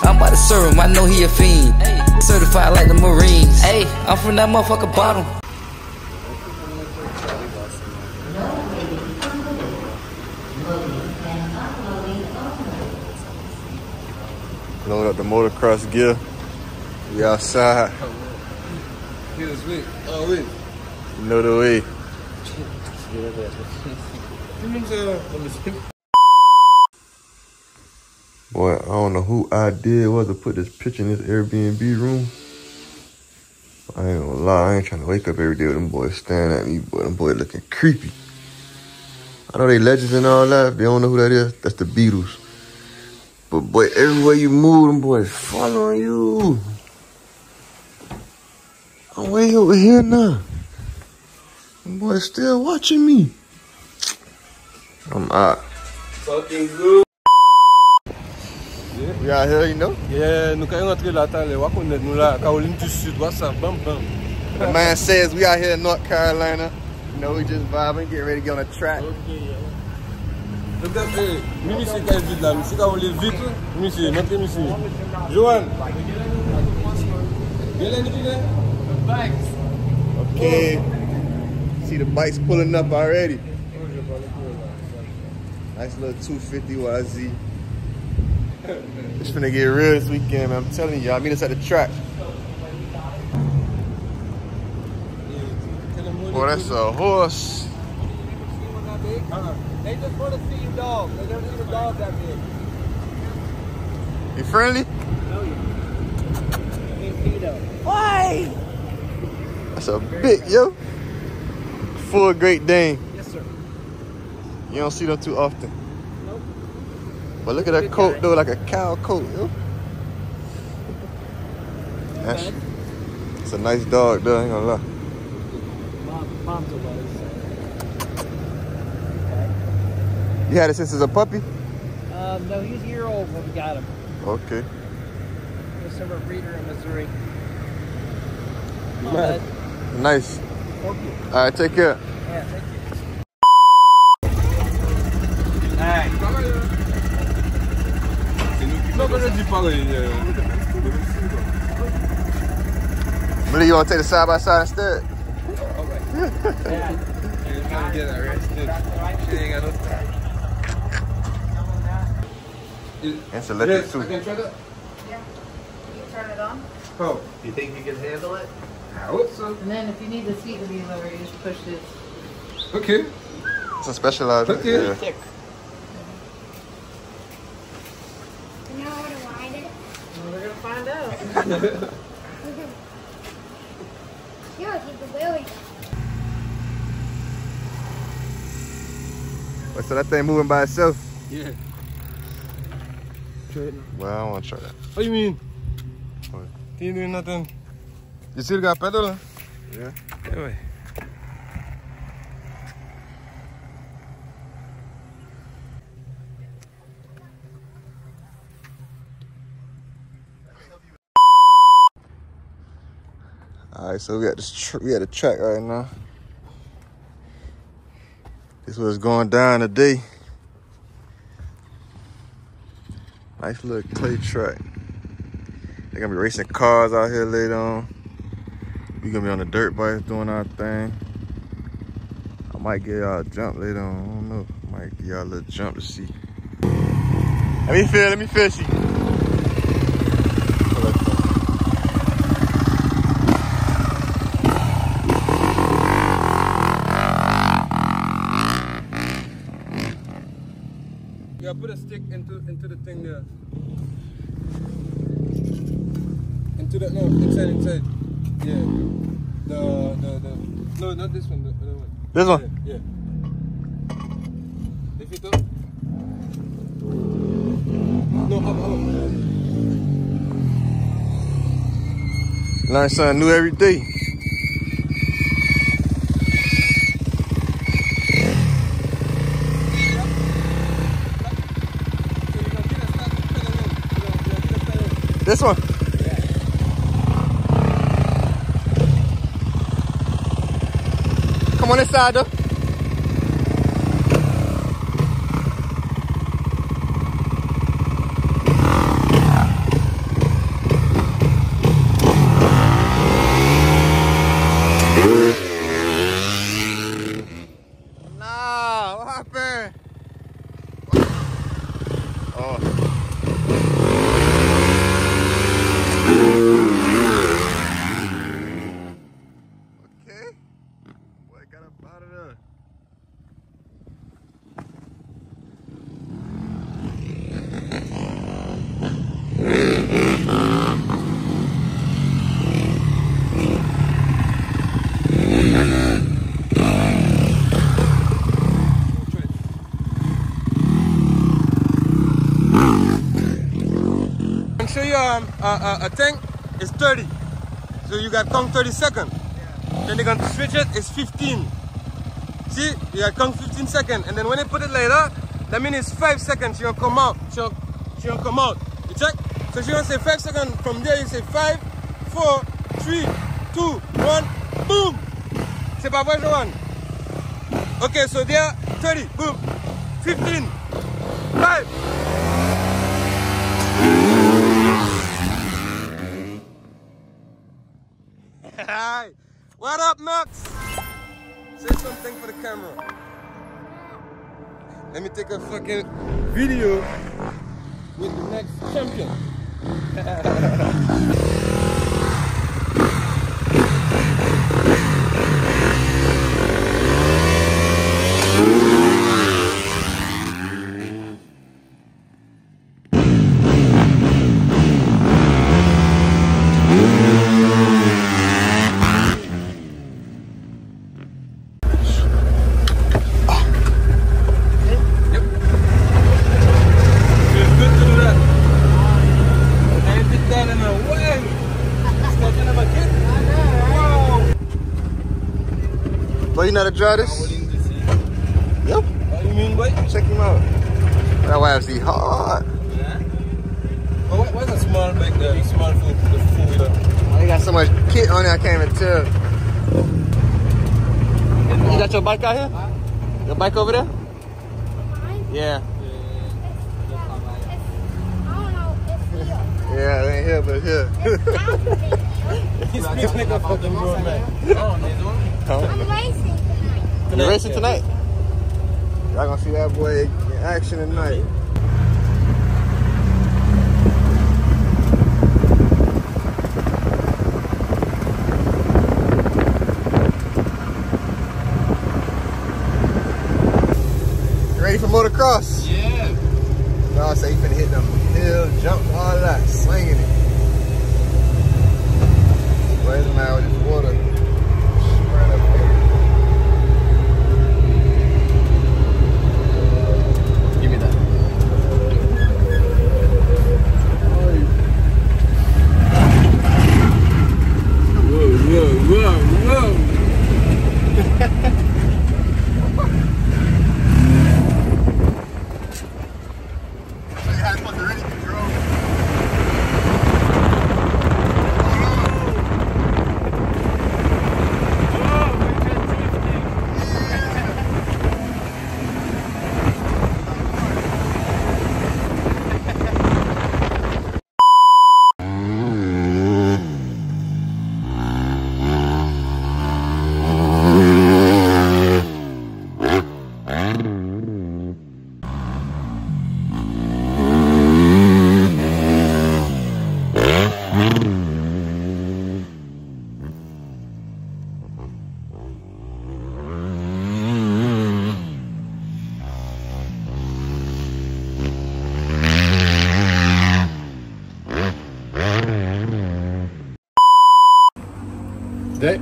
I'm about to serve him, I know he a fiend. Certified like the Marines. Hey, I'm from that motherfucker bottom. Load up the motocross gear. We outside. Get us with. Oh, wait. You know the way. Boy, I don't know who idea it was to put this picture in this Airbnb room. I ain't gonna lie, I ain't trying to wake up every day with them boys staring at me, boy. Them boys looking creepy. I know they legends and all that. If you don't know who that is, that's the Beatles. But boy, everywhere you move, them boys following you. I'm way over here now. Them boys still watching me. I'm out. Fucking good. We out here, you know? Yeah, nous quand rentrer là, t'as les connaître nous là, Caroline du Sud, what's up, bam bam. The man says we out here in North Carolina. You know, we just vibing, getting ready to get on the track. Peut-être, Mimi c'est quand vite là, si on les vite, Mimi c'est, montrez Mimi. Johan. Okay. See the bikes pulling up already. Nice little 250 YZ. It's finna get real this weekend, man. I'm telling you, y'all. Meet us at the track. Boy, that's a horse. They just want to see your dog. They don't need a dog that big. You friendly? No, you. Why? That's a big, yo. Full Great Dane. Yes, sir. You don't see them too often. Nope. But look at that coat, though, like a cow coat, yo. That's, it's a nice dog, though, I ain't gonna lie. Mom's a was. You had it since as a puppy? No, he's a year old when we got him. Okay. He was from a breeder in Missouri. Nice. Thank you. All right, take care. Yeah, thank you. Millie, you want to take the side by side instead? It's electric too. I can try that? Yeah. You turn it on. Oh. Do you think you can handle it? I hope so. And then if you need the seat to be lower, you just push this. Okay. It's a specialized. Okay. Yeah. Tick. You know how to ride it? Well, we're going to find out. Yeah, keep the wheelie. So that thing moving by itself? Yeah. Try it now. Well, I don't want to try that. What do you mean? What? You doing nothing? You still got pedal? Yeah. Yeah. All right, so we at the track right now. This is what's going down today. Nice little clay track. They're gonna be racing cars out here later on. We're gonna be on the dirt bikes doing our thing. I might give y'all a jump later on. I don't know. I might give y'all a little jump to see. Let me fish you. Yeah, put a stick into the thing there. Into the inside. Yeah. No, not this one, the other one. This one? Yeah. Lift it up. No, up. Learn something new every day. This one? come on this side though. Nah, what happened? Oh. Okay. Boy, got up out of there. I'll show you a thing. It's 30. So you got count 30 seconds. Then they're going to switch it. It's 15. See, you got count 15 seconds. And then when they put it later, that means it's 5 seconds. She gonna come out. She gonna come out. You check? So she gonna say 5 seconds. From there you say 5, 4, 3, 2, 1, boom. C'est pas vrai, Johan? Okay, so there, 30, boom. 15, 5. Hi. What up, Max? Say something for the camera. Let me take a fucking video with the next champion. Boy, you know how to drive this? Yep. What do you mean, boy? Check him out. That YFC hard. Yeah. Oh, what's a small bike there? Small four-wheeler. Oh, you got so much kit on there, I can't even tell. You got your bike out here? Your bike over there? Yeah. Yeah, it ain't here, but here. He's picking up fucking road, man. I'm racing tonight. You racing tonight? Y'all gonna see that boy in action tonight. You ready for motocross? Yeah. Y'all say you finna hit them hill, jump, all that, slinging it. Where's the man with this water? Spraying up here. Give me that. Whoa, whoa, whoa, whoa.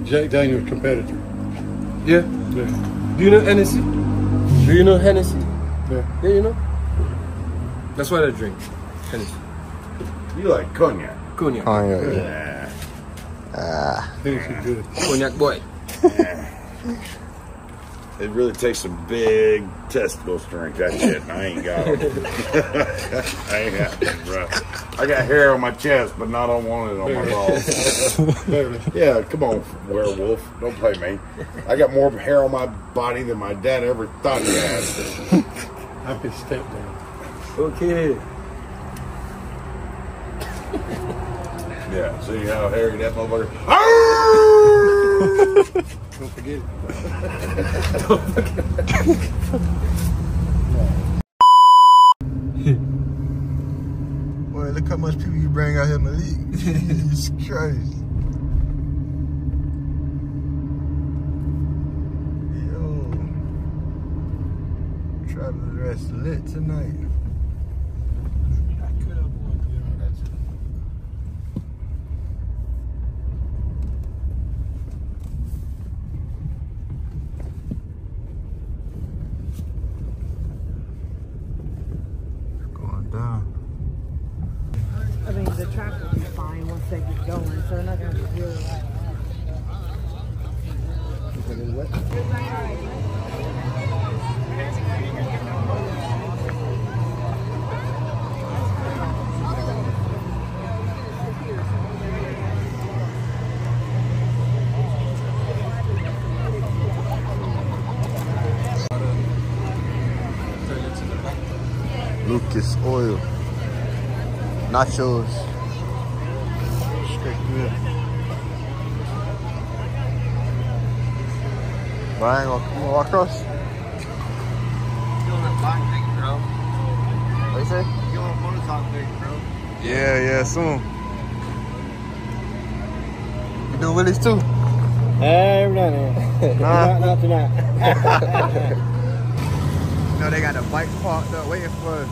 Jack Daniel's competitor. Yeah. Yeah. Do you know Hennessy? Do you know Hennessy? Yeah. Yeah, you know? That's what I drink. Hennessy. You like cognac? Cognac. Oh, yeah. Yeah. Yeah. Things are good. Cognac boy. It really takes some big testicles to drink that shit, and I ain't got them. I ain't got them, bro. I got hair on my chest, but not on one of it on my balls. Yeah, come on, werewolf. Don't play me. I got more hair on my body than my dad ever thought he had. I'm his stepdad. Okay. Yeah, see how hairy that motherfucker. Don't forget it. Boy, look how much people you bring out here, Malik. Jesus Christ. Yo. Traveler's Rest lit tonight. I mean, the traffic will be fine once they get going, so they're not going to be really loud. Lucas Oil. Nachos. Straight good. But I ain't gonna walk across. What you say? You want a motorcycle thing, bro? Yeah, soon. You do Willies too? Every night. Not tonight. You know they got the bike parked up waiting for us.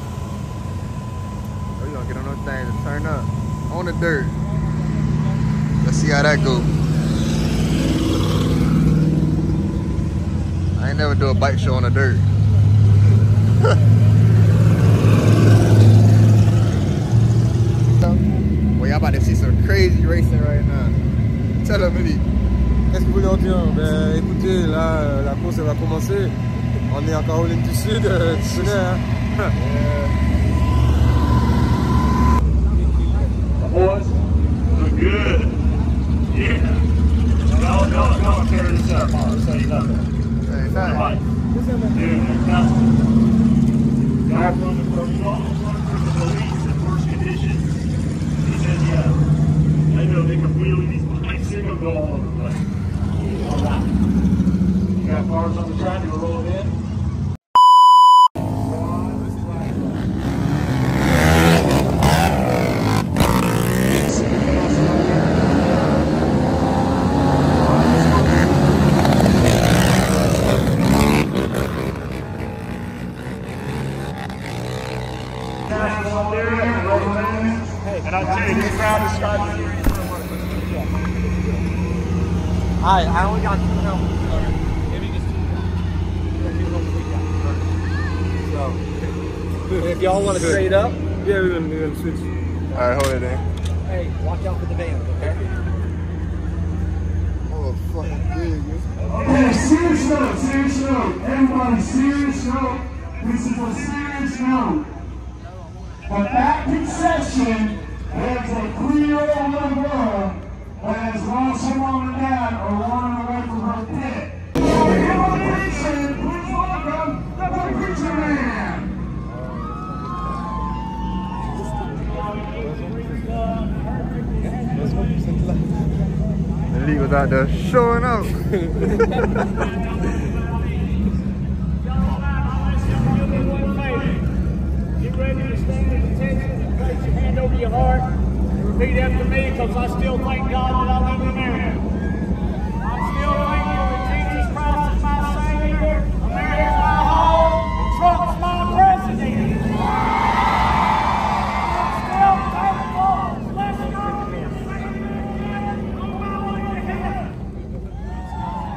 So we gonna get on those things and turn up on the dirt. Let's see how that goes. I ain't never do a bike show on the dirt. Well, y'all about to see some crazy racing right now. Tell them, Billy. Qu'est-ce que vous voulez en dire? Ben, écoutez, là, la course elle va commencer. On est en Caroline du Sud, tu connais, hein? Boys, look good. Yeah. Y'all tear this up. I'll say nothing. Hey, nice. Right. Dude, nothing. Y'all from the police in worst condition. He says, yeah. I know they can wheelie these bikes in and go all over the place. All right. You got cars on the track, you'll roll it in. And I'll tell you, this crowd is starting to get ready for a work. Alright, I only got 2 helmets. Maybe just 2. So, if y'all want to straight up, yeah, we're gonna switch. Alright, hold it there. Hey, watch out for the van, okay? Oh, fucking big. Okay, serious note. Everybody, serious note. This is a serious note. The back concession has a 3-year-old little girl that has lost her mom and dad or running away from her pit. So invitation, please welcome the Preacher Man. The league was out there showing up. Get ready to stand at attention and place your hand over your heart and repeat after me, because I still thank God that I live in America. I'm still thankful that Jesus Christ is my Savior, America's my home, and Trump's my president. I'm still thankful. Let's go.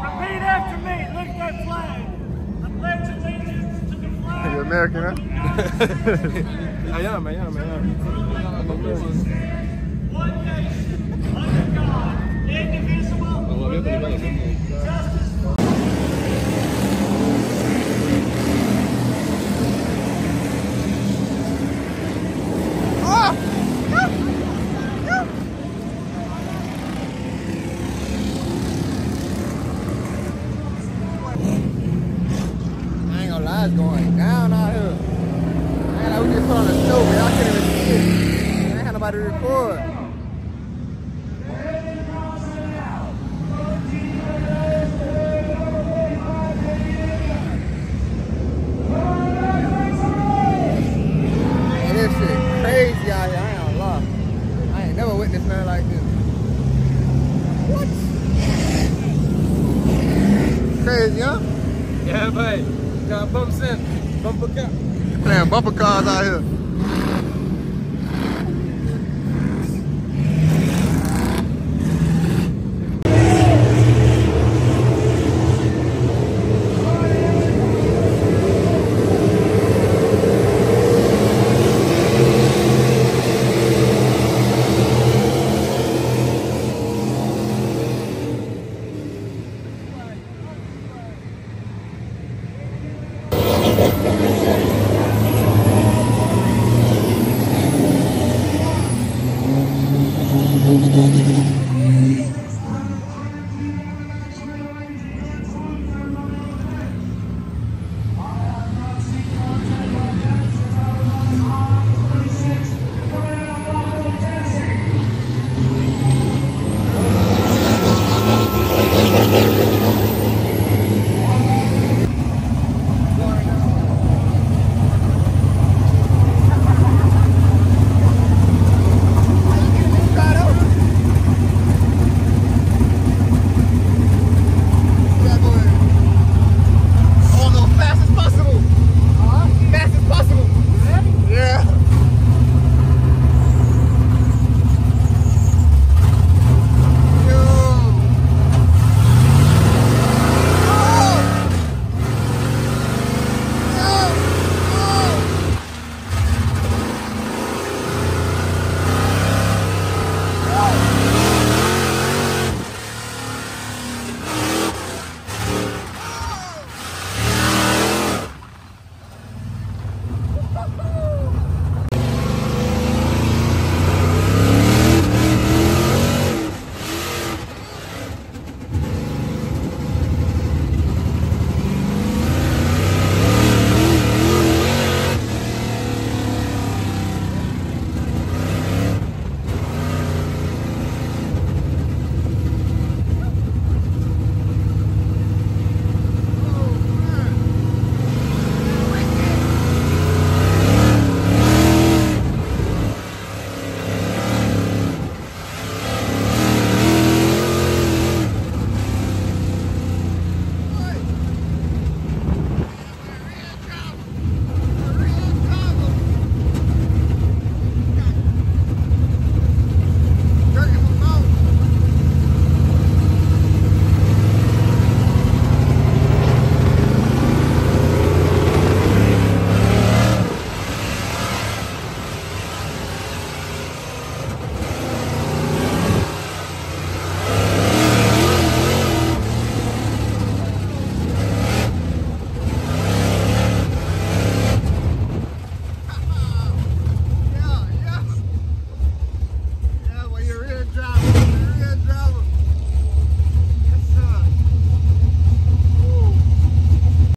Repeat after me. Look at that flag. I pledge allegiance to the flag. You're American, huh? I am. I'm American. One nation, under God, indivisible, with liberty and justice for all. Ah! No! cars going down out here. Man, like we just put on the snow, man. I can't even see it. I ain't had nobody to record. Man, this shit crazy out here. I ain't gonna lie. I ain't never witnessed nothing like this. What? Crazy, huh? Yeah, buddy. Got bumps in. Bumper car. Playing bumper cars out here.